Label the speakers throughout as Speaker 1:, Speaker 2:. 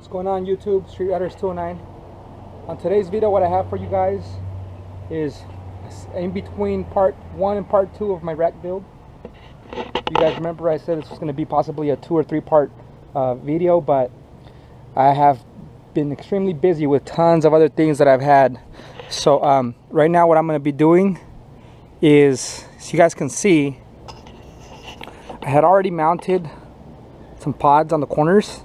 Speaker 1: What's going on YouTube? Street Riders 209. On today's video, what I have for you guys is in between part 1 and part 2 of my rack build. You guys remember I said this was going to be possibly a 2 or 3 part video, but I have been extremely busy with tons of other things that I've had. So right now what I'm going to be doing is, so you guys can see, I had already mounted some pods on the corners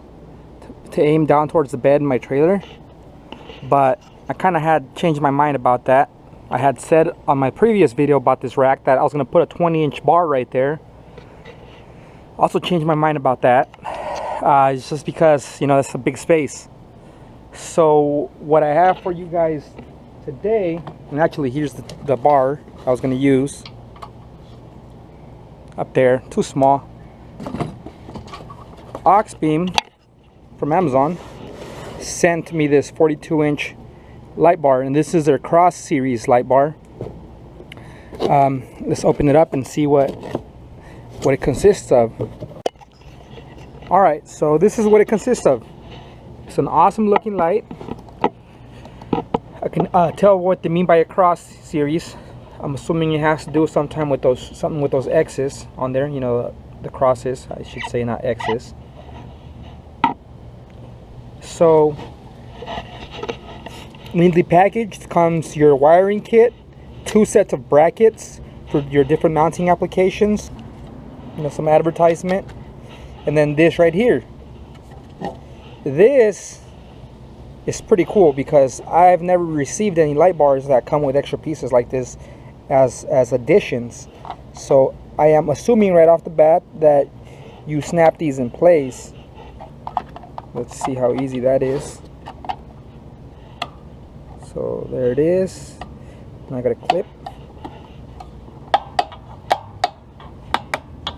Speaker 1: to aim down towards the bed in my trailer, but I kind of had changed my mind about that. I had said on my previous video about this rack that I was going to put a 20-inch bar right there. Also changed my mind about that. It's just because, you know, that's a big space. So what I have for you guys today, and actually here's the bar I was going to use up there, too small. Auxbeam from Amazon sent me this 42-inch light bar, and this is their Cross series light bar. Let's open it up and see what it consists of. Alright, so this is what it consists of. It's an awesome looking light. I can tell what they mean by a Cross series. I'm assuming it has to do something with those X's on there, you know, the crosses, I should say, not X's. So neatly packaged comes your wiring kit, 2 sets of brackets for your different mounting applications, you know, some advertisement, and then this right here. This is pretty cool because I've never received any light bars that come with extra pieces like this as additions. So I am assuming right off the bat that you snap these in place. Let's see how easy that is. So there it is. And I got a clip.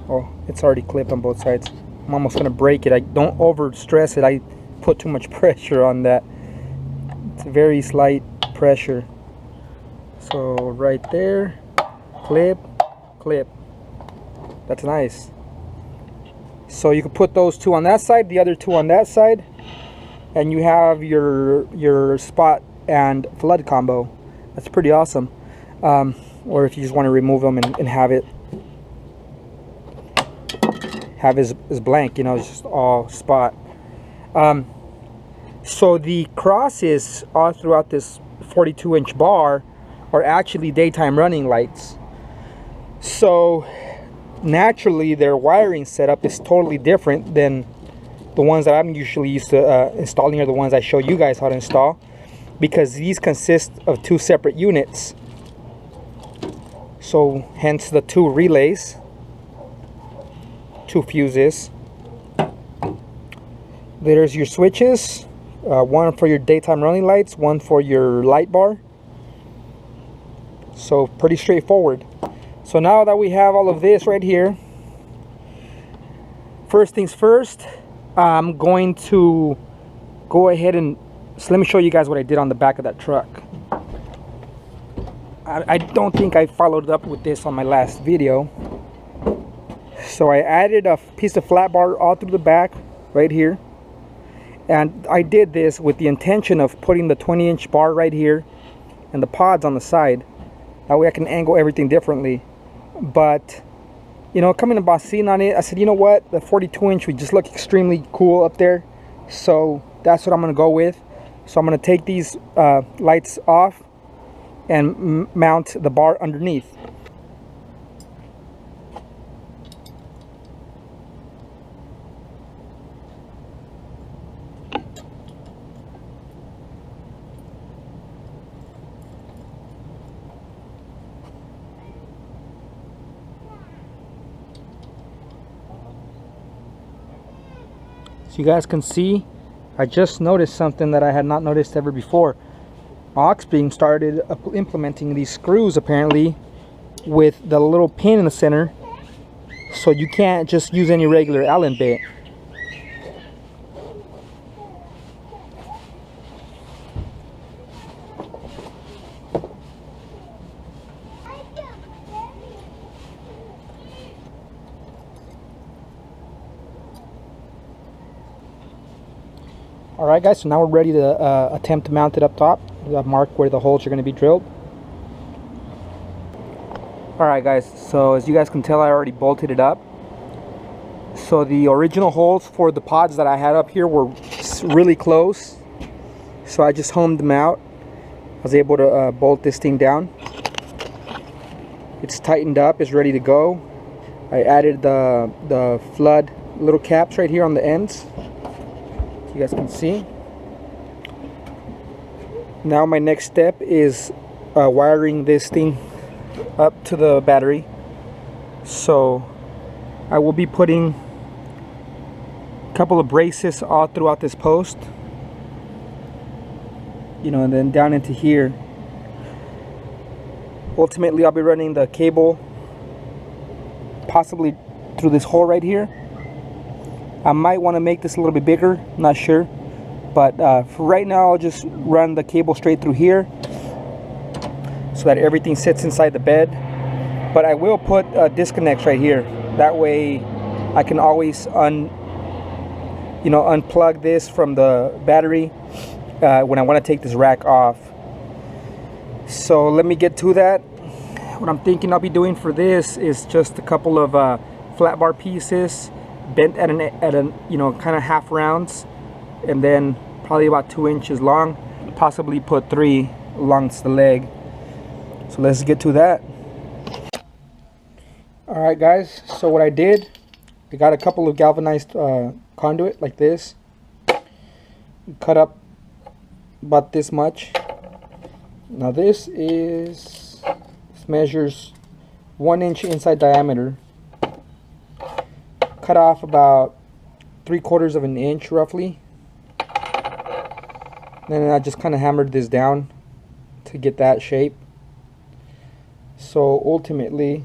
Speaker 1: Oh, it's already clipped on both sides. I'm almost gonna break it. I don't over stress it. I put too much pressure on that. It's a very slight pressure. So right there, clip, clip. That's nice. So you can put those 2 on that side, the other 2 on that side, and you have your spot and flood combo. That's pretty awesome. Or if you just want to remove them and have it as blank, you know, it's just all spot. So the crosses all throughout this 42-inch bar are actually daytime running lights. So naturally their wiring setup is totally different than the ones that I'm usually used to installing, or the ones I show you guys how to install, because these consist of 2 separate units. So hence the 2 relays, 2 fuses. There's your switches, one for your daytime running lights, one for your light bar. So pretty straightforward. So now that we have all of this right here, first things first, I'm going to go ahead and, so let me show you guys what I did on the back of that truck. I don't think I followed up with this on my last video. So I added a piece of flat bar all through the back right here, and I did this with the intention of putting the 20-inch bar right here and the pods on the side. That way I can angle everything differently. But, you know, coming about seeing on it, I said, you know what, the 42-inch would just look extremely cool up there. So that's what I'm going to go with. So I'm going to take these lights off and mount the bar underneath. So you guys can see, I just noticed something that I had not noticed ever before. Auxbeam started implementing these screws apparently with the little pin in the center, so you can't just use any regular Allen bit. Alright guys, so now we're ready to attempt to mount it up top. Mark where the holes are going to be drilled. Alright guys, so as you guys can tell, I already bolted it up. So the original holes for the pods that I had up here were really close, so I just homed them out. I was able to bolt this thing down. It's tightened up, it's ready to go. I added the flood little caps right here on the ends, so you guys can see. Now my next step is wiring this thing up to the battery. So I will be putting a couple of braces all throughout this post, and then down into here. Ultimately I'll be running the cable possibly through this hole right here. I might want to make this a little bit bigger, not sure, but for right now I'll just run the cable straight through here so that everything sits inside the bed. But I will put disconnects right here, that way I can always unplug this from the battery when I want to take this rack off. So let me get to that. What I'm thinking I'll be doing for this is just a couple of flat bar pieces bent at an kind of half rounds, and then probably about 2 inches long, possibly put 3 along the leg. So let's get to that. Alright guys, so what I did, I got a couple of galvanized conduit like this, cut up about this much. Now this measures 1 inch inside diameter, cut off about 3/4 of an inch roughly. Then I just kind of hammered this down to get that shape. So ultimately,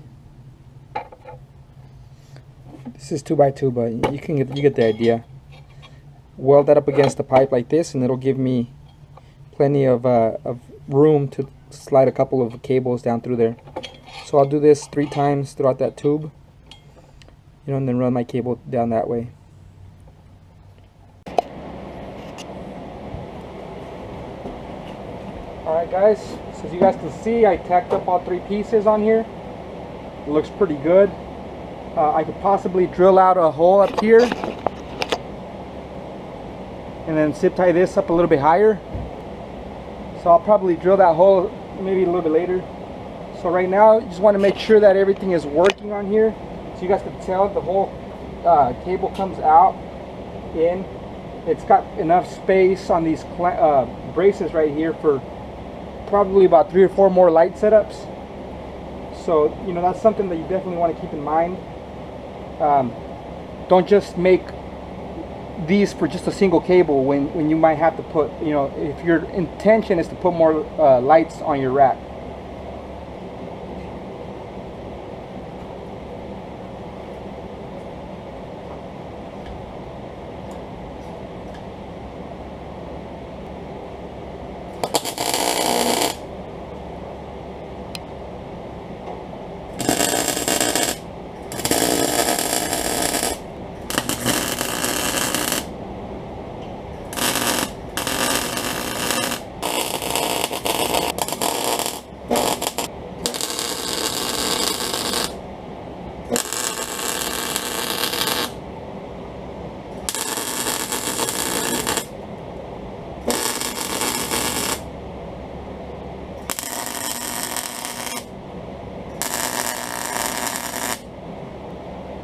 Speaker 1: this is 2x2, but you get the idea. Weld that up against the pipe like this, and it'll give me plenty of room to slide a couple of cables down through there. So I'll do this 3 times throughout that tube, and then run my cable down that way. Alright guys, so as you guys can see, I tacked up all 3 pieces on here. It looks pretty good. I could possibly drill out a hole up here and then zip tie this up a little bit higher. So I'll probably drill that hole maybe a little bit later. So right now, you just want to make sure that everything is working on here. So you guys can tell the whole cable comes out in. It's got enough space on these braces right here for probably about 3 or 4 more light setups. So that's something that you definitely want to keep in mind. Don't just make these for just a single cable when you might have to put, if your intention is to put more lights on your rack.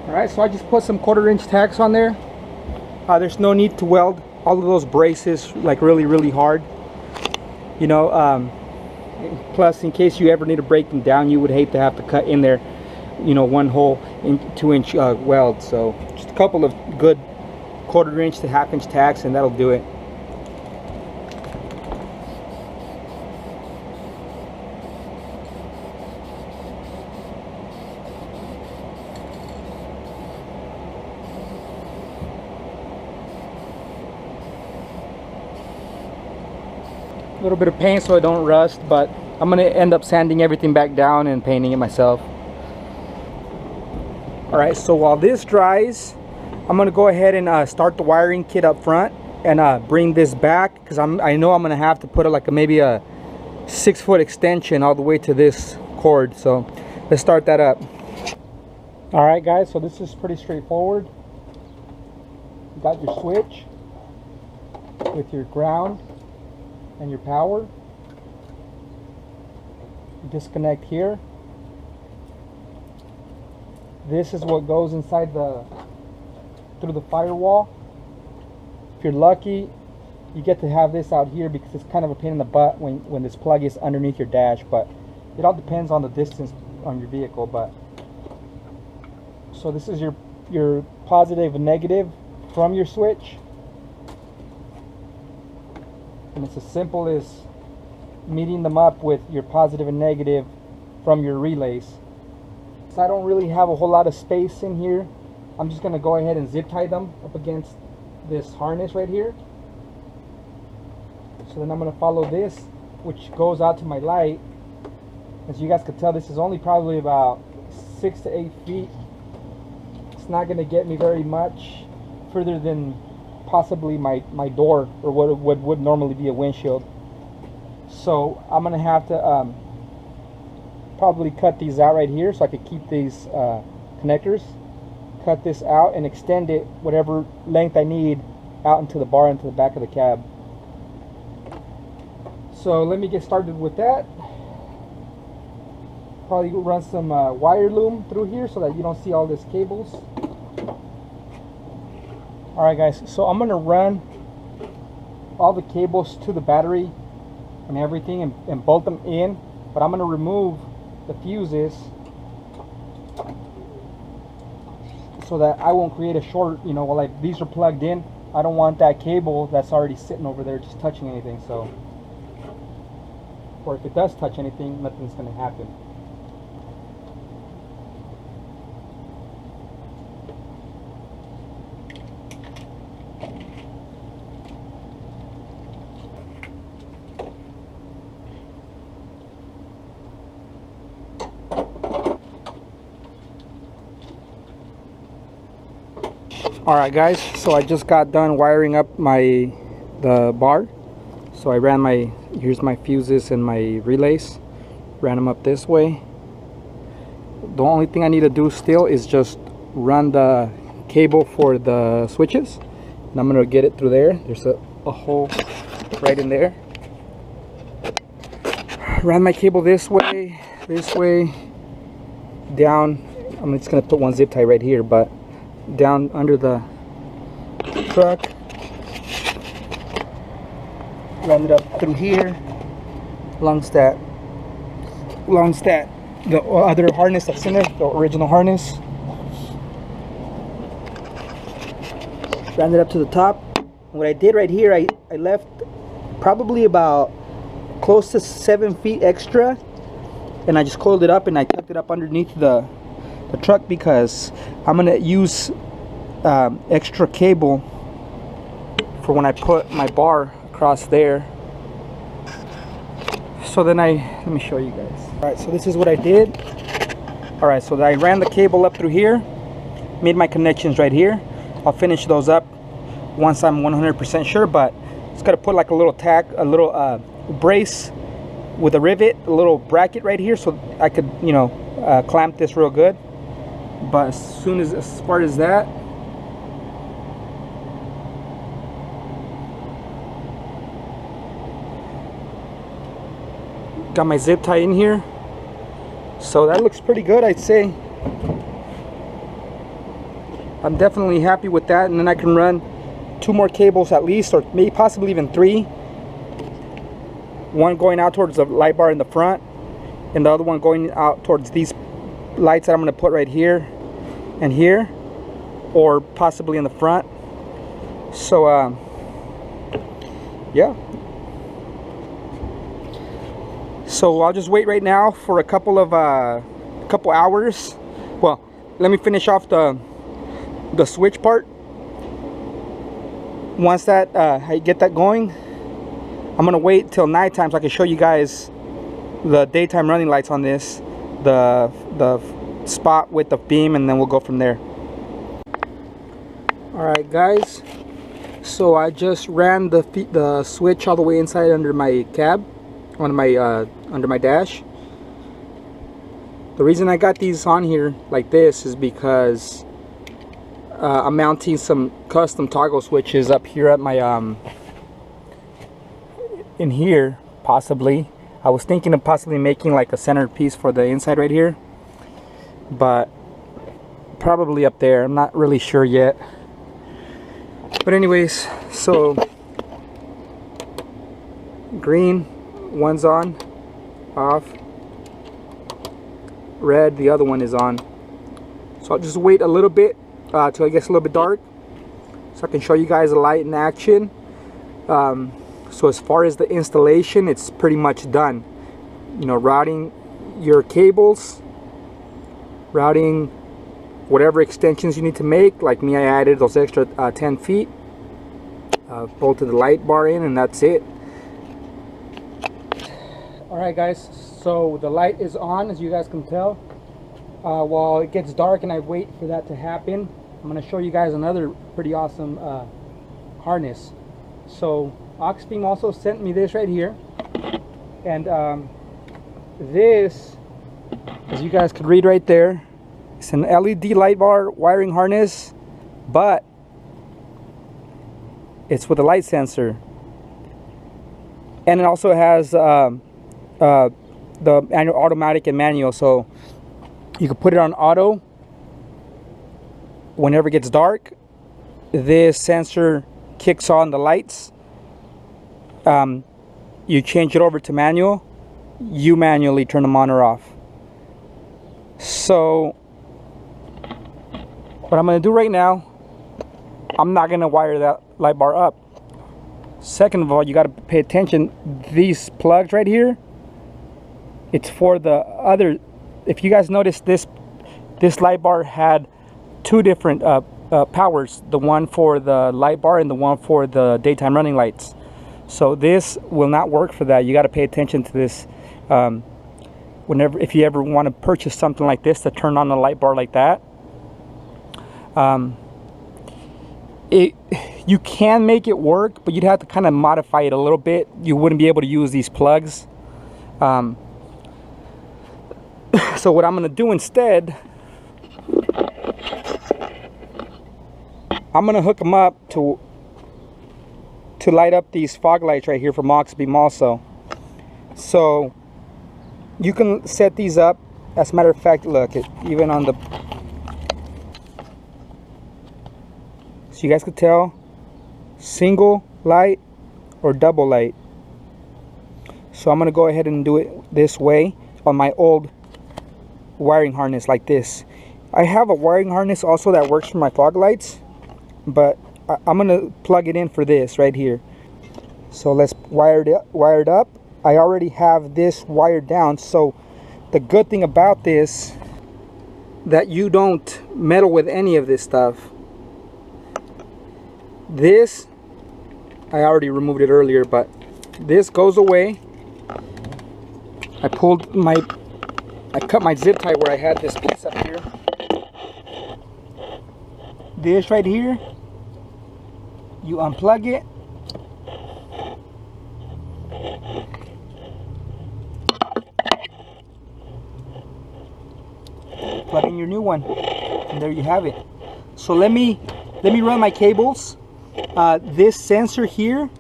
Speaker 1: Alright, so I just put some 1/4 inch tacks on there. There's no need to weld all of those braces like really hard. Plus, in case you ever need to break them down, you would hate to have to cut in there, 1 hole in 2 inch weld. So just a couple of good 1/4 inch to 1/2 inch tacks, and that'll do it. A little bit of paint so it don't rust, but I'm gonna end up sanding everything back down and painting it myself. Alright, so while this dries, I'm gonna go ahead and start the wiring kit up front. and bring this back, because I know I'm gonna have to put maybe a 6-foot extension all the way to this cord. So let's start that up. All right, guys, so this is pretty straightforward. You got your switch with your ground and your power. You disconnect here. This is what goes inside through the firewall. If you're lucky, you get to have this out here, because it's kind of a pain in the butt when this plug is underneath your dash, but it all depends on the distance on your vehicle. But so this is your positive and negative from your switch, and it's as simple as meeting them up with your positive and negative from your relays. So I don't really have a whole lot of space in here. I'm just going to go ahead and zip tie them up against this harness right here. So then I'm going to follow this, which goes out to my light. As you guys can tell, this is only probably about 6 to 8 feet. It's not going to get me very much further than possibly my door, or what would normally be a windshield. So I'm going to have to probably cut these out right here, so I could keep these connectors. Cut this out and extend it whatever length I need out into the bar, into the back of the cab. So let me get started with that. Probably run some wire loom through here so that you don't see all these cables. Alright guys, so I'm going to run all the cables to the battery and everything and bolt them in, but I'm going to remove the fuses so that I won't create a short, you know, while these are plugged in. I don't want that cable that's already sitting over there just touching anything. So, or if it does touch anything, nothing's going to happen. Alright guys, so I just got done wiring up the bar. So I ran here's my fuses and my relays, ran them up this way. The only thing I need to do still is just run the cable for the switches, and I'm going to get it through there. There's a hole right in there. Ran my cable this way, down. I'm just going to put one zip tie right here, but down under the truck, run it up through here, along the other harness that's in there, the original harness. Ran it up to the top. What I did right here, I left probably about close to 7 feet extra, and I just coiled it up and I tucked it up underneath the truck, because I'm gonna use extra cable for when I put my bar across there. So then let me show you guys. Alright, so this is what I did. Alright, so I ran the cable up through here, made my connections right here. I'll finish those up once I'm 100% sure, but it's got to put like a little tack, a little brace with a rivet, a little bracket right here, so I could, you know, clamp this real good. But as far as that, got my zip tie in here, so that looks pretty good, I'd say. I'm definitely happy with that. And then I can run 2 more cables at least, or maybe possibly even 3. One going out towards the light bar in the front, and the other one going out towards these lights that I'm going to put right here and here, or possibly in the front. So yeah, so I'll just wait right now for a couple hours. Well, let me finish off the switch part. Once that I get that going, I'm gonna wait till nighttime so I can show you guys the daytime running lights on this, the spot with the beam, and then we'll go from there. Alright guys, So I just ran the switch all the way inside under my cab, under my dash. The reason I got these on here like this is because I'm mounting some custom toggle switches up here at my in here, possibly. I was thinking of possibly making like a centerpiece for the inside right here, but probably up there. I'm not really sure yet. But anyways, so green, one's on, off. Red, the other one is on. So I'll just wait a little bit till it gets a little bit dark, so I can show you guys the light in action. So as far as the installation, it's pretty much done. You know, routing your cables, routing whatever extensions you need to make. Like me, I added those extra 10 feet, bolted the light bar in, and that's it. Alright guys, so the light is on, as you guys can tell. While it gets dark and I wait for that to happen, I'm going to show you guys another pretty awesome harness. So Auxbeam also sent me this right here, and this, as you guys could read right there, it's an LED light bar wiring harness, but it's with a light sensor, and it also has the automatic and manual, so you can put it on auto. Whenever it gets dark, this sensor kicks on the lights. You change it over to manual, you manually turn them on or off. So what I'm going to do right now, I'm not going to wire that light bar up. Second of all, you got to pay attention. These plugs right here, it's for the other. If you guys notice, this light bar had two different powers, the one for the light bar and the one for the daytime running lights. So this will not work for that. You got to pay attention to this. If you ever want to purchase something like this to turn on the light bar like that, you can make it work, but you'd have to kind of modify it a little bit. You wouldn't be able to use these plugs. So what I'm going to do instead, I'm going to hook them up to light up these fog lights right here from Auxbeam also. So you can set these up. As a matter of fact, look, even on the, so you guys could tell, single light or double light. So I'm going to go ahead and do it this way on my old wiring harness like this. I have a wiring harness also that works for my fog lights, but I'm going to plug it in for this right here. So let's wire it up. I already have this wired down, so the good thing about this, that you don't meddle with any of this stuff. This, I already removed it earlier, but this goes away. I cut my zip tie where I had this piece up here. This right here, you unplug it. Plug in your new one, and there you have it. So let me run my cables. This sensor here,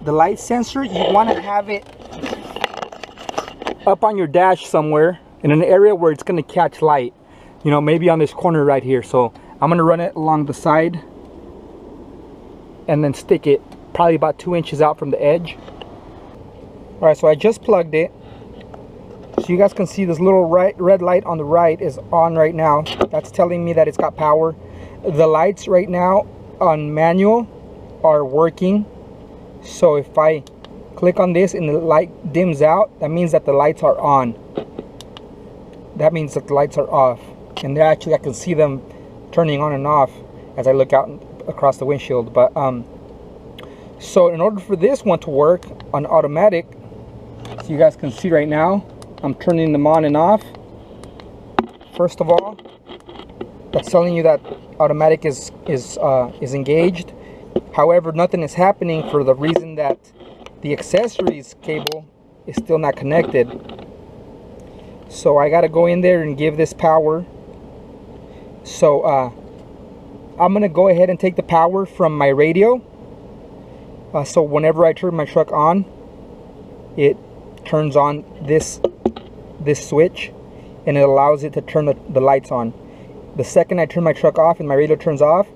Speaker 1: the light sensor, you want to have it up on your dash somewhere in an area where it's going to catch light. You know, maybe on this corner right here. So I'm going to run it along the side and then stick it probably about 2 inches out from the edge. Alright, so I just plugged it. So you guys can see this little red light on the right is on right now. That's telling me that it's got power. The lights right now on manual are working. So if I click on this and the light dims out, that means that the lights are on. That means that the lights are off. And actually I can see them turning on and off as I look out across the windshield. But so in order for this one to work on automatic, so you guys can see right now, I'm turning them on and off. First of all, that's telling you that automatic is engaged. However, nothing is happening for the reason that the accessories cable is still not connected. So I gotta go in there and give this power. So I'm gonna go ahead and take the power from my radio. So whenever I turn my truck on, it turns on this switch, and it allows it to turn the lights on. The second I turn my truck off and my radio turns off,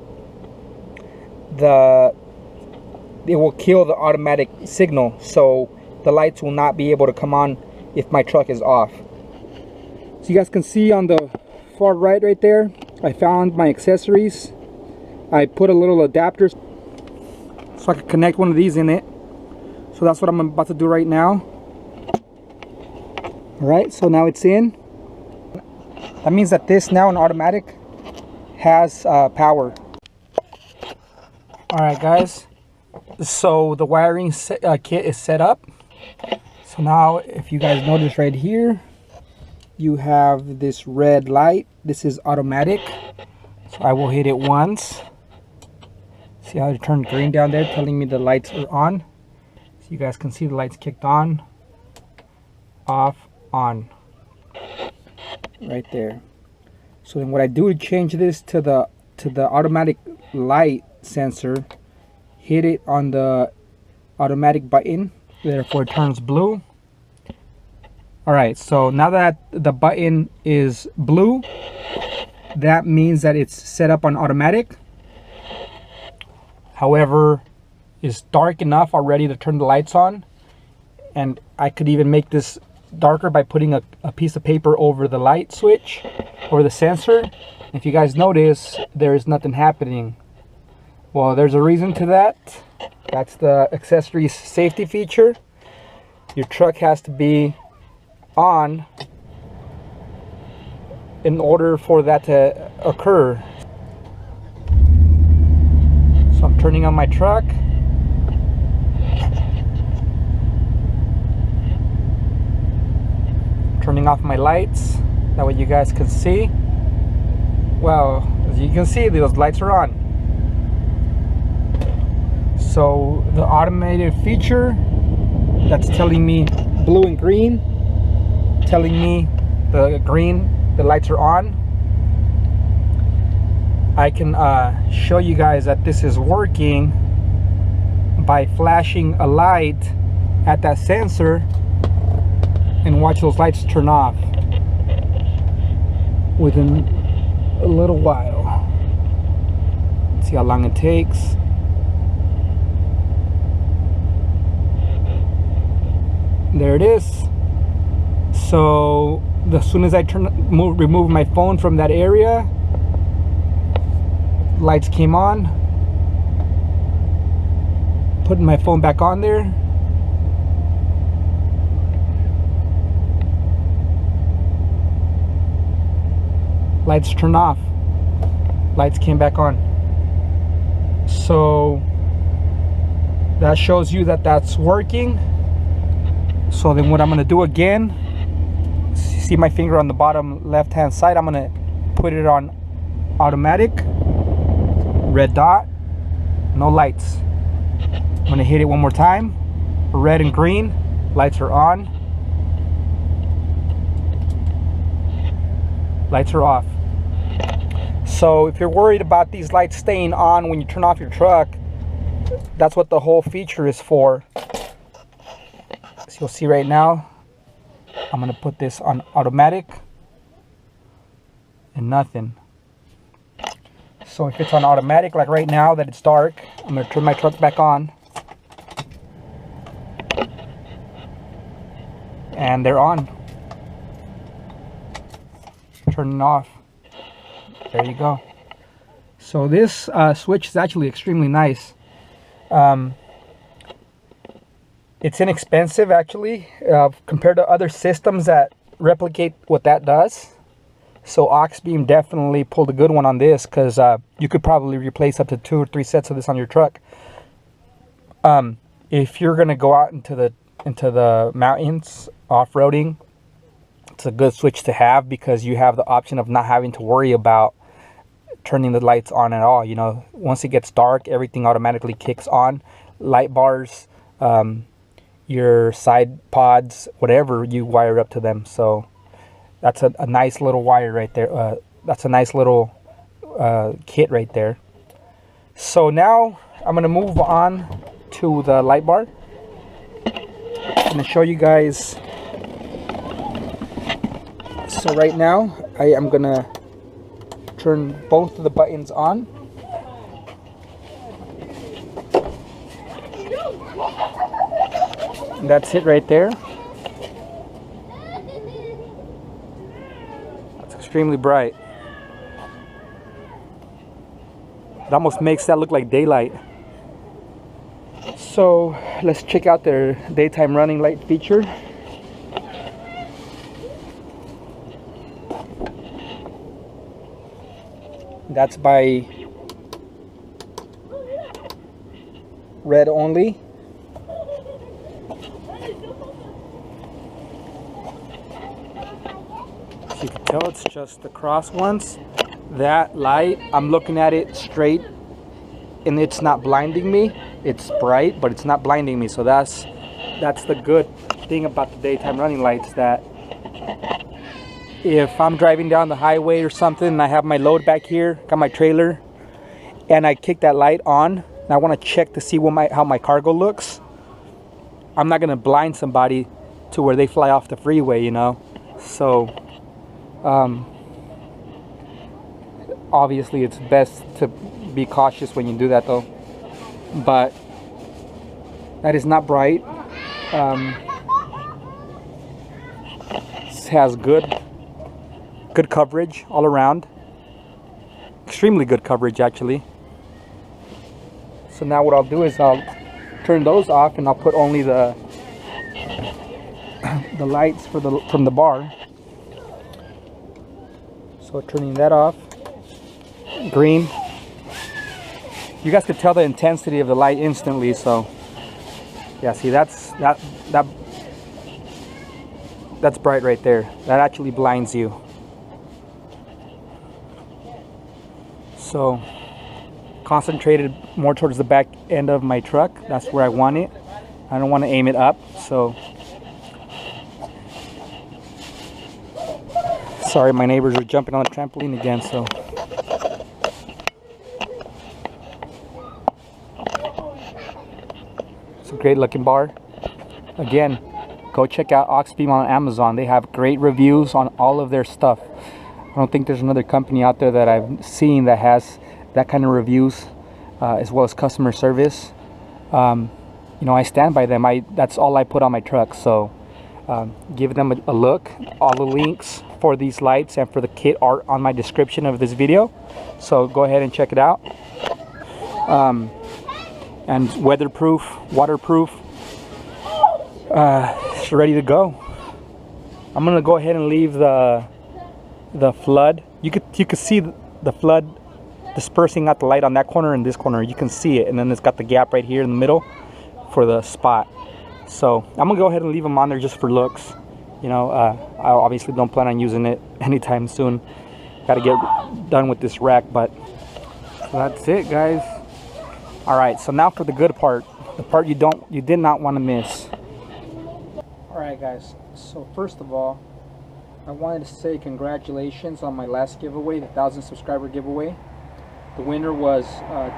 Speaker 1: it will kill the automatic signal, so the lights will not be able to come on if my truck is off. So you guys can see on the far right there, I found my accessories. I put a little adapter so I could connect one of these in it. So that's what I'm about to do right now. Alright, so now it's in. That means that this now in automatic has power. Alright guys, so the wiring kit is set up. So now if you guys notice right here, you have this red light. This is automatic. So I will hit it once. See how it turned green down there, telling me the lights are on. So you guys can see the lights kicked on, off, on, right there. So then what I do to change this to the automatic light sensor, hit it on the automatic button, therefore it turns blue. Alright, so now that the button is blue, that means that it's set up on automatic. However, it's dark enough already to turn the lights on, and I could even make this darker by putting a piece of paper over the light switch or the sensor. If you guys notice, there is nothing happening. Well, there's a reason to that. That's the accessories safety feature. Your truck has to be on in order for that to occur. So I'm turning on my truck. Turning off my lights. That way you guys can see. Well, as you can see, those lights are on. So the automated feature that's telling me blue and green, telling me the green, the lights are on. I can show you guys that this is working by flashing a light at that sensor, and watch those lights turn off within a little while. Let's see how long it takes. There it is. So as soon as I remove my phone from that area, lights came on. Putting my phone back on there. Lights turned off. Lights came back on. So that shows you that that's working. So then what I'm going to do again, see my finger on the bottom left hand side, I'm going to put it on automatic, red dot, no lights. I'm going to hit it one more time, red and green, lights are on, lights are off. So if you're worried about these lights staying on when you turn off your truck, that's what the whole feature is for. So you'll see right now, I'm going to put this on automatic and nothing. So if it's on automatic, like right now that it's dark, I'm going to turn my truck back on. And they're on. Turning off. There you go. So this switch is actually extremely nice. It's inexpensive actually compared to other systems that replicate what that does. So Auxbeam definitely pulled a good one on this, because you could probably replace up to 2 or 3 sets of this on your truck. If you're gonna go out into the mountains off-roading, it's a good switch to have, because you have the option of not having to worry about turning the lights on at all. You know, once it gets dark, everything automatically kicks on. Light bars, your side pods, whatever you wire up to them. So that's a nice little wire right there. That's a nice little kit right there. So now I'm gonna move on to the light bar. I'm gonna show you guys. So right now I am gonna turn both of the buttons on. And that's it right there. That's extremely bright. It almost makes that look like daylight. So let's check out their daytime running light feature. That's by red only. As you can tell, it's just the cross ones. That light, I'm looking at it straight and it's not blinding me. It's bright, but it's not blinding me. So that's the good thing about the daytime running lights, that if I'm driving down the highway or something and I have my load back here, got my trailer, and I kick that light on and I want to check to see how my cargo looks, I'm not going to blind somebody to where they fly off the freeway, you know. So obviously it's best to be cautious when you do that though. But that is not bright. This has good coverage all around. Extremely good coverage actually. So now what I'll do is I'll turn those off and I'll put only the lights from the bar. So turning that off. Green. You guys could tell the intensity of the light instantly. So yeah, see, that's bright right there. That actually blinds you. So concentrated more towards the back end of my truck. That's where I want it. I don't want to aim it up. So sorry, my neighbors are jumping on the trampoline again. So it's a great looking bar. Again, go check out Auxbeam on Amazon. They have great reviews on all of their stuff. I don't think there's another company out there that I've seen that has that kind of reviews, as well as customer service. You know, I stand by them. That's all I put on my truck. So give them a look. All the links for these lights and for the kit are on my description of this video. So go ahead and check it out. And weatherproof, waterproof, it's ready to go. I'm gonna go ahead and leave the flood. You could see the flood dispersing out the light on that corner and this corner. You can see it, and then it's got the gap right here in the middle for the spot. So I'm gonna go ahead and leave them on there just for looks. You know, I obviously don't plan on using it anytime soon. Got to get done with this rack, but that's it, guys. All right, so now for the good part, the part you did not want to miss. All right, guys. So first of all, I wanted to say congratulations on my last giveaway, the 1,000 subscriber giveaway. The winner was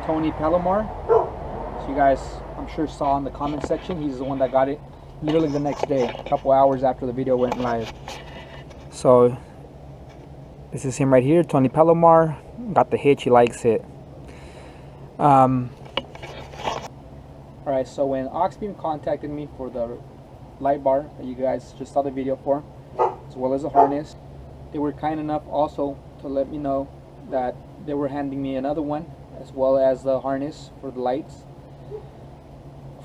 Speaker 1: Tony Palomar. So you guys, I'm sure, saw in the comment section. He's the one that got it literally the next day, a couple hours after the video went live. So this is him right here, Tony Palomar. Got the hitch, he likes it. Alright, so when Auxbeam contacted me for the light bar that you guys just saw the video for, as well as a harness, they were kind enough also to let me know that they were handing me another one, as well as the harness for the lights,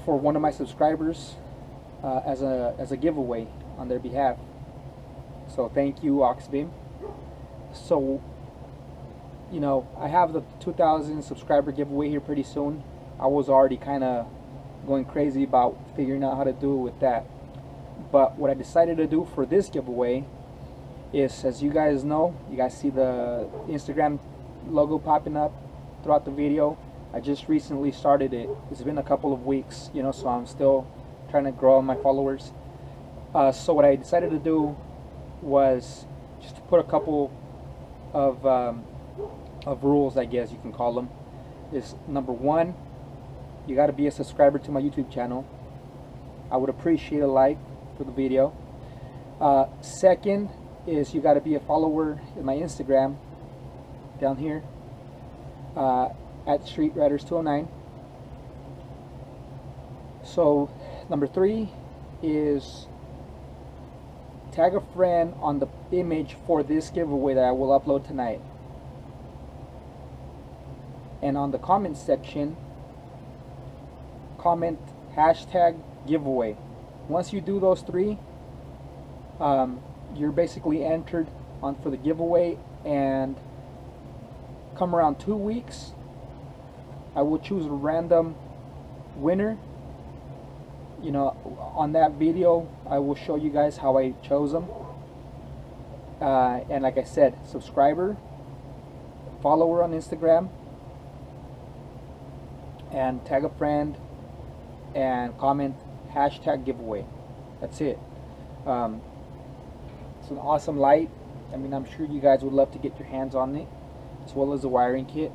Speaker 1: for one of my subscribers, as a giveaway on their behalf. So thank you, Auxbeam. So, you know, I have the 2,000 subscriber giveaway here pretty soon. I was already kind of going crazy about figuring out how to do it with that. But what I decided to do for this giveaway is, as you guys know, you guys see the Instagram logo popping up throughout the video. I just recently started it. It's been a couple of weeks, you know, so I'm still trying to grow my followers. So what I decided to do was just to put a couple of rules, I guess you can call them. Is number one, you got to be a subscriber to my YouTube channel. I would appreciate a like for the video. Second is you got to be a follower in my Instagram down here at StreetRiders209. So number three is tag a friend on the image for this giveaway that I will upload tonight. And on the comment section, comment hashtag giveaway. Once you do those three, you're basically entered on for the giveaway, and come around 2 weeks, I will choose a random winner. You know, on that video I will show you guys how I chose them. And like I said, subscriber, follower on Instagram, and tag a friend and comment hashtag giveaway. That's it. It's an awesome light. I mean, I'm sure you guys would love to get your hands on it, as well as the wiring kit.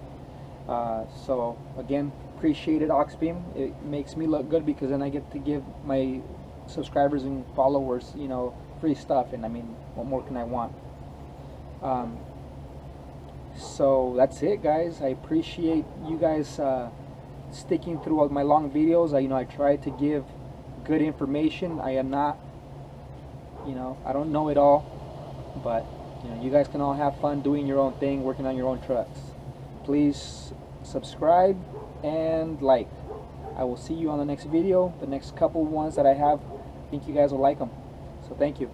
Speaker 1: So again, appreciate it, Auxbeam. It makes me look good because then I get to give my subscribers and followers, you know, free stuff. And I mean, what more can I want? So that's it, guys. I appreciate you guys sticking through all my long videos. You know, I try to give good information. I am not, you know, I don't know it all, but you know, you guys can all have fun doing your own thing, working on your own trucks. Please subscribe and like. I will see you on the next video. The next couple ones that I have, I think you guys will like them. So thank you.